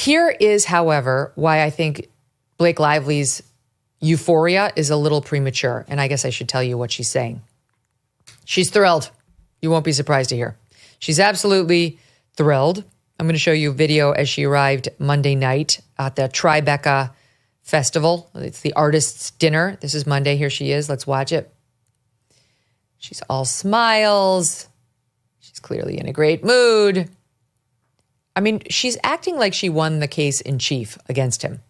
Here is, however, why I think Blake Lively's euphoria is a little premature. And I guess I should tell you what she's saying. She's thrilled. You won't be surprised to hear. She's absolutely thrilled. I'm going to show you a video as she arrived Monday night at the Tribeca Festival. It's the artist's dinner. This is Monday. Here she is. Let's watch it. She's all smiles. She's clearly in a great mood. I mean, she's acting like she won the case in chief against him.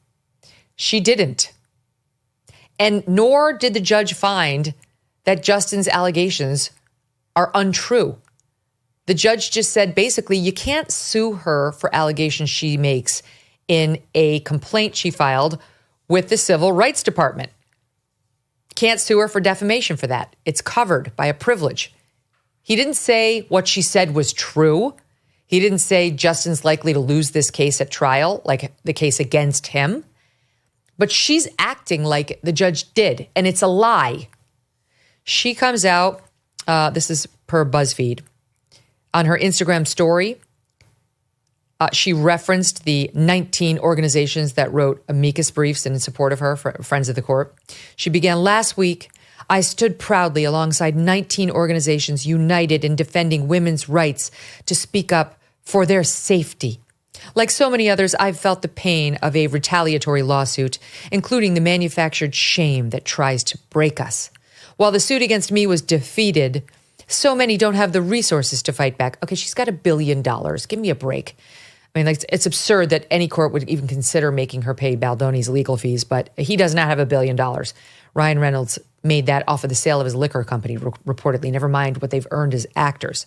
She didn't. And nor did the judge find that Justin's allegations are untrue. The judge just said, basically, you can't sue her for allegations she makes in a complaint she filed with the Civil Rights Department. Can't sue her for defamation for that. It's covered by a privilege. He didn't say what she said was true. He didn't say Justin's likely to lose this case at trial, like the case against him. But she's acting like the judge did, and it's a lie. She comes out, this is per BuzzFeed, on her Instagram story. She referenced the 19 organizations that wrote amicus briefs in support of her, Friends of the Court. She began, last week, I stood proudly alongside 19 organizations united in defending women's rights to speak up for their safety. Like so many others, I've felt the pain of a retaliatory lawsuit, including the manufactured shame that tries to break us. While the suit against me was defeated, so many don't have the resources to fight back. Okay, she's got $1 billion. Give me a break. I mean, like, it's absurd that any court would even consider making her pay Baldoni's legal fees, but he does not have $1 billion. Ryan Reynolds made that off of the sale of his liquor company, reportedly, never mind what they've earned as actors.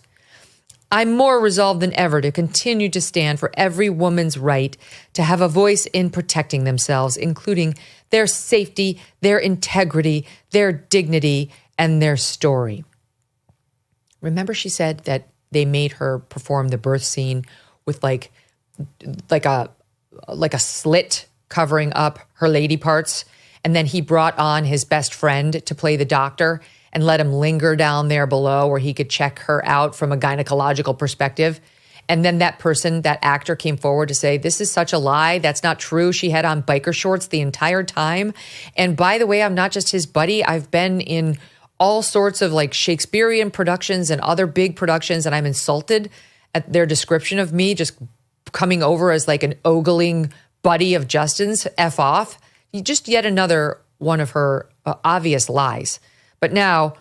I'm more resolved than ever to continue to stand for every woman's right to have a voice in protecting themselves, including their safety, their integrity, their dignity, and their story. Remember she said that they made her perform the birth scene with like a slit covering up her lady parts, and then he brought on his best friend to play the doctor and let him linger down there below where he could check her out from a gynecological perspective. And then that person, that actor, came forward to say, this is such a lie. That's not true. She had on biker shorts the entire time. And by the way, I'm not just his buddy. I've been in all sorts of like Shakespearean productions and other big productions, and I'm insulted at their description of me just coming over as like an ogling buddy of Justin's. F off. Just yet another one of her obvious lies. But now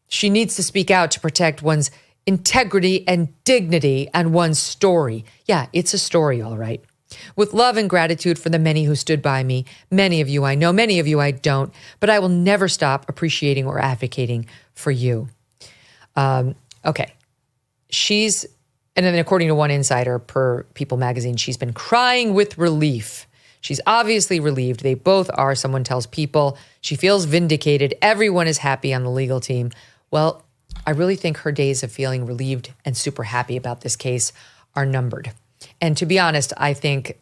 she needs to speak out to protect one's integrity and dignity and one's story. Yeah, it's a story, all right. With love and gratitude for the many who stood by me, many of you I know, many of you I don't, but I will never stop appreciating or advocating for you. Okay. And then according to one insider per People magazine, she's been crying with relief. She's obviously relieved. They both are, someone tells People. She feels vindicated. Everyone is happy on the legal team. Well, I really think her days of feeling relieved and super happy about this case are numbered. And to be honest, I think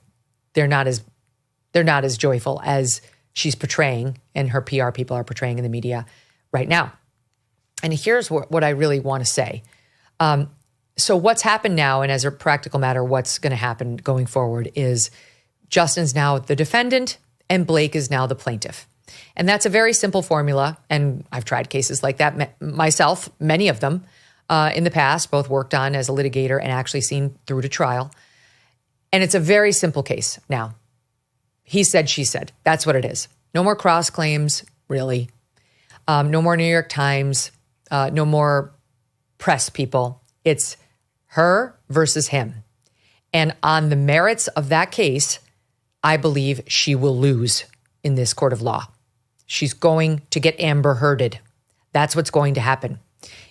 they're not as joyful as she's portraying and her PR people are portraying in the media right now. And here's what I really want to say. So what's happened now, and as a practical matter, what's going to happen going forward is Justin's now the defendant and Blake is now the plaintiff. And that's a very simple formula. And I've tried cases like that myself, many of them in the past, both worked on as a litigator and actually seen through to trial. And it's a very simple case now. He said, she said. That's what it is. No more cross claims, really. No more New York Times. No more press people. It's her versus him. And on the merits of that case, I believe she will lose in this court of law. She's going to get Amber Hearded. That's what's going to happen.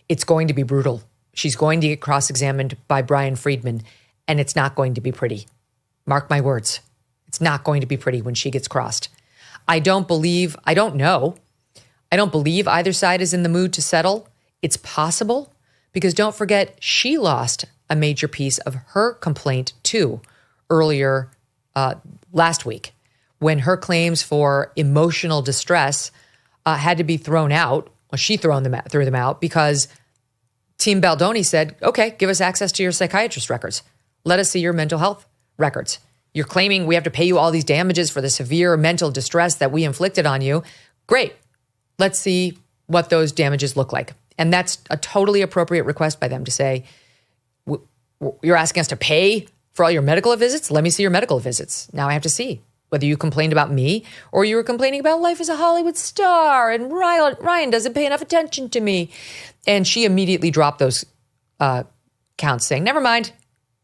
It's going to be brutal. She's going to get cross-examined by Brian Friedman, and it's not going to be pretty. Mark my words. It's not going to be pretty when she gets crossed. I don't believe either side is in the mood to settle. It's possible because don't forget, she lost a major piece of her complaint too earlier last week when her claims for emotional distress had to be thrown out. Well, she threw them out because Team Baldoni said, okay, give us access to your psychiatrist records. Let us see your mental health records. You're claiming we have to pay you all these damages for the severe mental distress that we inflicted on you. Great. Let's see what those damages look like. And that's a totally appropriate request by them to say, you're asking us to pay for all your medical visits? Let me see your medical visits. Now I have to see whether you complained about me or you were complaining about life as a Hollywood star and Ryan doesn't pay enough attention to me. And she immediately dropped those counts, saying, never mind.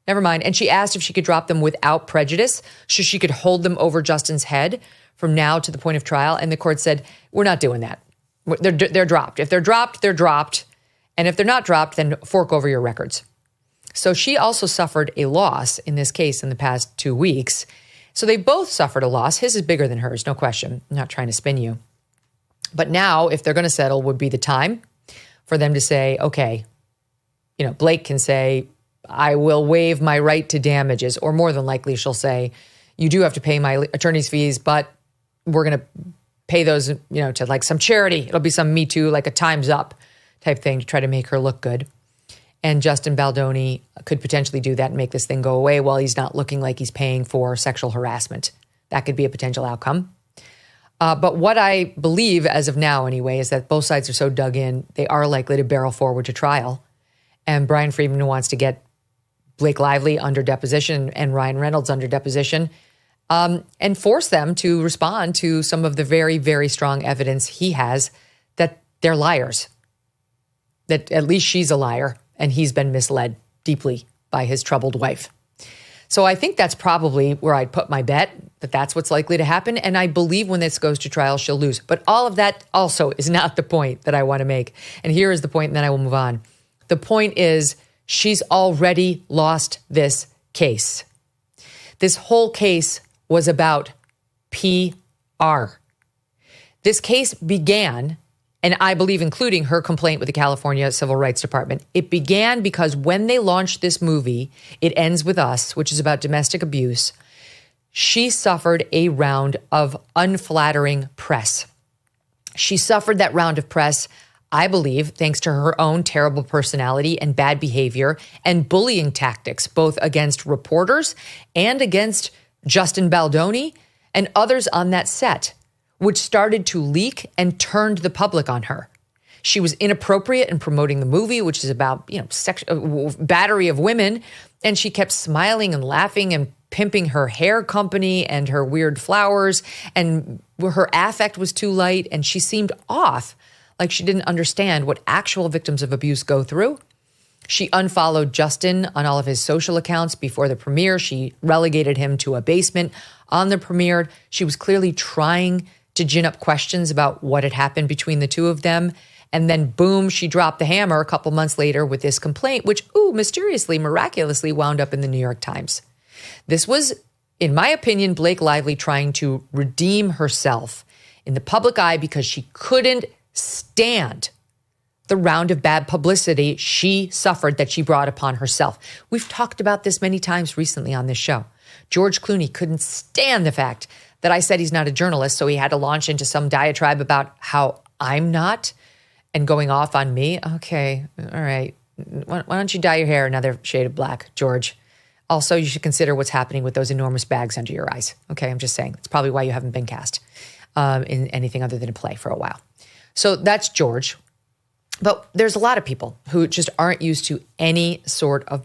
And she asked if she could drop them without prejudice, so she could hold them over Justin's head from now to the point of trial. And the court said, we're not doing that. They're dropped. If they're dropped, they're dropped. And if they're not dropped, then fork over your records. So she also suffered a loss in this case in the past 2 weeks. So they both suffered a loss. His is bigger than hers, no question. I'm not trying to spin you. But now, if they're going to settle, would be the time for them to say, okay, Blake can say, I will waive my right to damages, or more than likely she'll say, you do have to pay my attorney's fees, but we're going to pay those, to like some charity. It'll be some Me Too, like a Time's Up type thing to try to make her look good. And Justin Baldoni could potentially do that and make this thing go away while he's not looking like he's paying for sexual harassment. That could be a potential outcome. But what I believe as of now anyway is that both sides are so dug in, they are likely to barrel forward to trial. And Brian Friedman wants to get Blake Lively under deposition and Ryan Reynolds under deposition and force them to respond to some of the very, very strong evidence he has that they're liars, that at least she's a liar and he's been misled deeply by his troubled wife. So I think that's probably where I'd put my bet, that that's what's likely to happen. And I believe when this goes to trial, she'll lose. But all of that also is not the point that I want to make. And here is the point, and then I will move on. The point is, she's already lost this case. This whole case was about PR. This case began, and I believe including her complaint with the California Civil Rights Department, it began because when they launched this movie, It Ends With Us, which is about domestic abuse, she suffered a round of unflattering press. She suffered that round of press, I believe, thanks to her own terrible personality and bad behavior and bullying tactics, both against reporters and against Justin Baldoni and others on that set, which started to leak and turned the public on her. She was inappropriate in promoting the movie, which is about, battery of women. And she kept smiling and laughing and pimping her hair company and her weird flowers. And her affect was too light and she seemed off, like she didn't understand what actual victims of abuse go through. She unfollowed Justin on all of his social accounts before the premiere. She relegated him to a basement on the premiere. She was clearly trying to gin up questions about what had happened between the two of them. And then boom, she dropped the hammer a couple months later with this complaint, which, mysteriously, miraculously wound up in the New York Times. This was, in my opinion, Blake Lively trying to redeem herself in the public eye because she couldn't stand the round of bad publicity she suffered that she brought upon herself. We've talked about this many times recently on this show. George Clooney couldn't stand the fact that I said he's not a journalist, so he had to launch into some diatribe about how I'm not and going off on me. Okay, all right. Why don't you dye your hair another shade of black, George? Also, you should consider what's happening with those enormous bags under your eyes. Okay, I'm just saying. That's probably why you haven't been cast in anything other than a play for a while. So that's George. But there's a lot of people who just aren't used to any sort of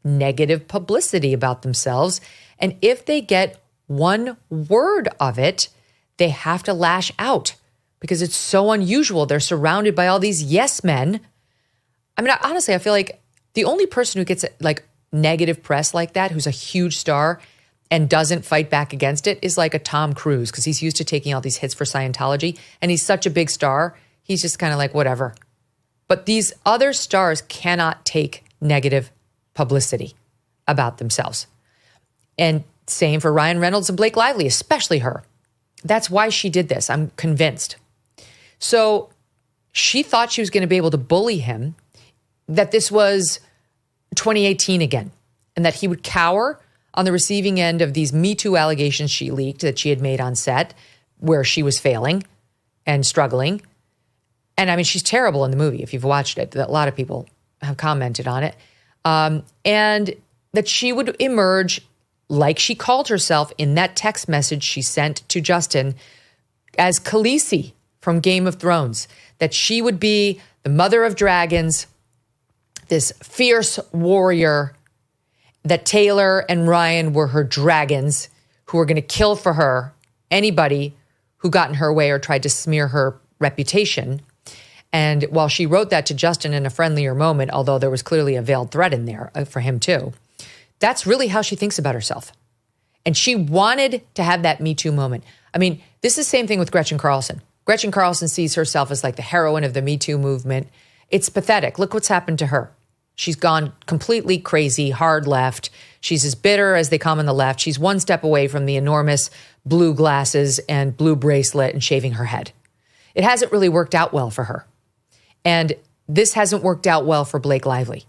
negative publicity about themselves. And if they get one word of it, they have to lash out because it's so unusual. They're surrounded by all these yes men. I mean, honestly, I feel like the only person who gets like negative press like that, who's a huge star and doesn't fight back against it, is like a Tom Cruise, because he's used to taking all these hits for Scientology and he's such a big star. He's just kind of like, whatever. But these other stars cannot take negative publicity about themselves. And same for Ryan Reynolds and Blake Lively, especially her. That's why she did this. I'm convinced. So she thought she was going to be able to bully him, that this was 2018 again, and that he would cower on the receiving end of these Me Too allegations she leaked that she had made on set, where she was failing and struggling. And I mean, she's terrible in the movie. If you've watched it, a lot of people have commented on it. And that she would emerge like she called herself in that text message she sent to Justin as Khaleesi from Game of Thrones, that she would be the mother of dragons, this fierce warrior, that Taylor and Ryan were her dragons who were going to kill for her anybody who got in her way or tried to smear her reputation. And while she wrote that to Justin in a friendlier moment, although there was clearly a veiled threat in there for him too, that's really how she thinks about herself. And she wanted to have that Me Too moment. I mean, this is the same thing with Gretchen Carlson. Gretchen Carlson sees herself as like the heroine of the Me Too movement. It's pathetic. Look what's happened to her. She's gone completely crazy, hard left. She's as bitter as they come on the left. She's one step away from the enormous blue glasses and blue bracelet and shaving her head. It hasn't really worked out well for her. And this hasn't worked out well for Blake Lively,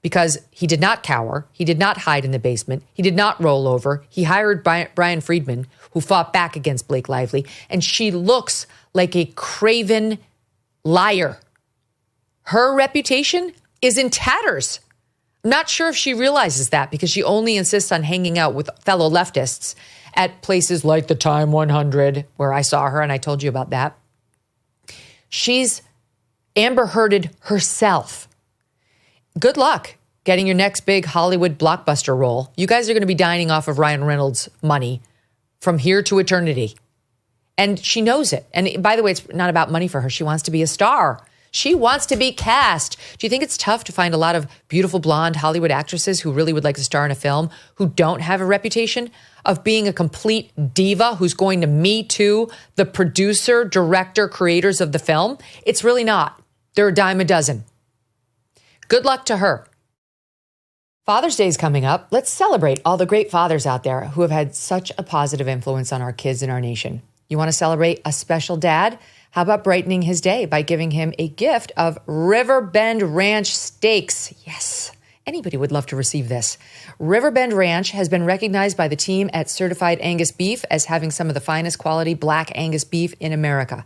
because he did not cower. He did not hide in the basement. He did not roll over. He hired Brian Friedman, who fought back against Blake Lively. And she looks like a craven liar. Her reputation is in tatters. I'm not sure if she realizes that, because she only insists on hanging out with fellow leftists at places like the Time 100, where I saw her and I told you about that. She's Amber Hearded herself. Good luck getting your next big Hollywood blockbuster role. You guys are going to be dining off of Ryan Reynolds' money from here to eternity. And she knows it. And by the way, it's not about money for her. She wants to be a star. She wants to be cast. Do you think it's tough to find a lot of beautiful blonde Hollywood actresses who really would like to star in a film who don't have a reputation of being a complete diva who's going to Me Too the producer, director, creators of the film? It's really not. They're a dime a dozen. Good luck to her. Father's Day is coming up. Let's celebrate all the great fathers out there who have had such a positive influence on our kids in our nation. You want to celebrate a special dad? How about brightening his day by giving him a gift of Riverbend Ranch steaks? Yes, anybody would love to receive this. Riverbend Ranch has been recognized by the team at Certified Angus Beef as having some of the finest quality black Angus beef in America.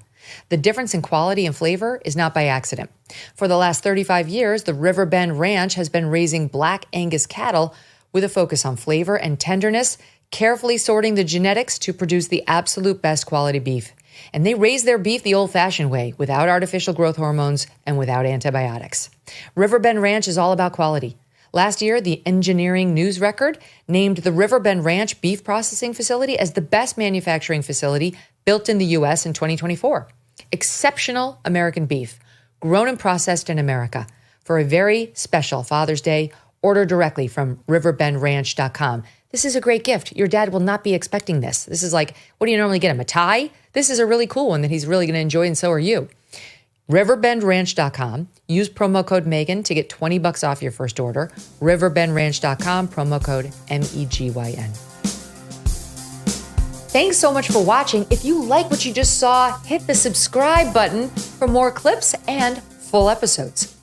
The difference in quality and flavor is not by accident. For the last 35 years, the Riverbend Ranch has been raising black Angus cattle with a focus on flavor and tenderness, carefully sorting the genetics to produce the absolute best quality beef. And they raise their beef the old-fashioned way, without artificial growth hormones and without antibiotics. Riverbend Ranch is all about quality. Last year, the Engineering News Record named the Riverbend Ranch Beef Processing Facility as the best manufacturing facility built in the U.S. in 2024. Exceptional American beef, grown and processed in America. For a very special Father's Day, order directly from riverbendranch.com. This is a great gift. Your dad will not be expecting this. This is like, what do you normally get him, a tie? This is a really cool one that he's really going to enjoy, and so are you. riverbendranch.com. Use promo code Megyn to get $20 off your first order. riverbendranch.com, promo code MEGYN. Thanks so much for watching. If you like what you just saw, hit the subscribe button for more clips and full episodes.